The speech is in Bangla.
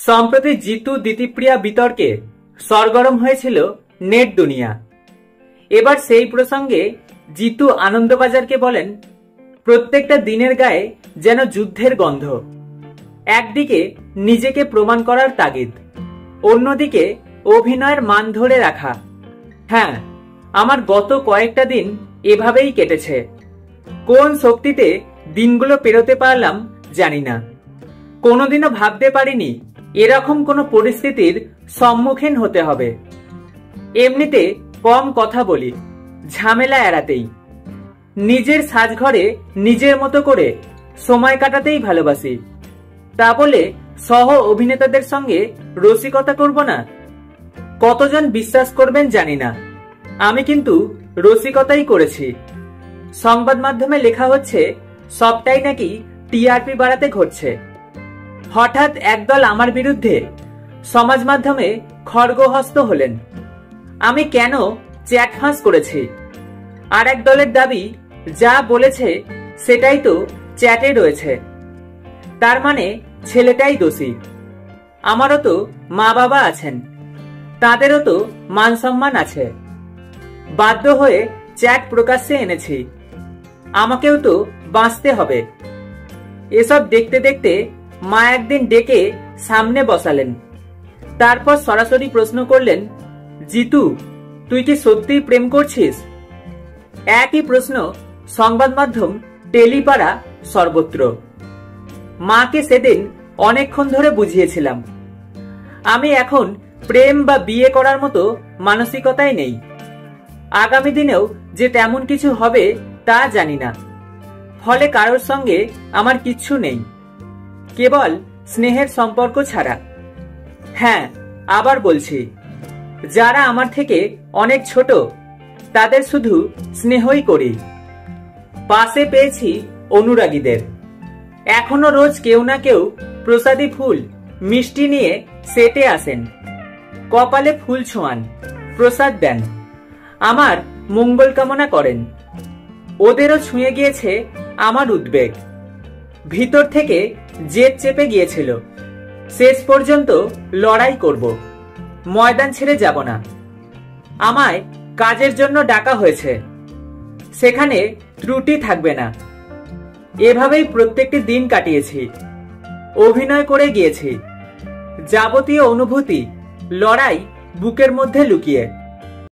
সম্প্রতি জিতু দিতিপ্রিয়া বিতর্কে সরগরম হয়েছিল নেট দুনিয়া। এবার সেই প্রসঙ্গে জিতু আনন্দবাজারকে বলেন, প্রত্যেকটা দিনের গায়ে যেন যুদ্ধের গন্ধ। একদিকে নিজেকে প্রমাণ করার তাগিদ, অন্যদিকে অভিনয়ের মান ধরে রাখা। হ্যাঁ, আমার গত কয়েকটা দিন এভাবেই কেটেছে। কোন শক্তিতে দিনগুলো পেরোতে পারলাম জানি না। কোনোদিনও ভাবতে পারিনি এরকম কোনো পরিস্থিতির সম্মুখীন হতে হবে। এমনিতে কম কথা বলি, ঝামেলা এড়াতেই। নিজের সাজঘরে নিজের মতো করে সময় কাটাতেই ভালোবাসি। তা বলে সহ অভিনেতাদের সঙ্গে রসিকতা করব না? কতজন বিশ্বাস করবেন জানি না, আমি কিন্তু রসিকতাই করেছি। সংবাদ মাধ্যমে লেখা হচ্ছে সবটাই নাকি টিআরপি বাড়াতে ঘটছে। হঠাৎ একদল আমার বিরুদ্ধে সমাজ মাধ্যমে খড়গহস্ত হলেন। আমি কেন চ্যাট ফাঁস করেছি? আর এক দলের দাবি, যা বলেছে সেটাই তো চ্যাটে রয়েছে, তার মানে ছেলেটাই দোষী। আমারও তো মা বাবা আছেন, তাদেরও তো মান সম্মান আছে। বাধ্য হয়ে চ্যাট প্রকাশ্যে এনেছি, আমাকেও তো বাঁচতে হবে। এসব দেখতে দেখতে মা একদিন ডেকে সামনে বসালেন। তারপর সরাসরি প্রশ্ন করলেন, জিতু, তুই কি সত্যিই প্রেম করছিস? একই প্রশ্ন সংবাদ মাধ্যম, টেলিপাড়া, সর্বত্র। মাকে সেদিন অনেকক্ষণ ধরে বুঝিয়েছিলাম, আমি এখন প্রেম বা বিয়ে করার মতো মানসিকতায় নেই। আগামী দিনেও যে তেমন কিছু হবে তা জানি না। ফলে কারোর সঙ্গে আমার কিচ্ছু নেই, কেবল স্নেহের সম্পর্ক ছাড়া। হ্যাঁ, আবার বলছি, যারা আমার থেকে অনেক ছোট তাদের শুধু স্নেহই করি। পাশে পেয়েছি অনুরাগীদের। এখনো রোজ কেউ না কেউ প্রসাদী ফুল, মিষ্টি নিয়ে সেটে আসেন, কপালে ফুল ছোঁয়ান, প্রসাদ দেন, আমার মঙ্গল কামনা করেন। ওদেরও ছুঁয়ে গিয়েছে আমার উদ্বেগ। ভিতর থেকে জেদ চেপে গিয়েছিল, শেষ পর্যন্ত লড়াই করব, ময়দান ছেড়ে যাব না। আমায় কাজের জন্য ডাকা হয়েছে, সেখানে ত্রুটি থাকবে না। এভাবেই প্রত্যেকটি দিন কাটিয়েছি, অভিনয় করে গিয়েছি। যাবতীয় অনুভূতি, লড়াই বুকের মধ্যে লুকিয়ে।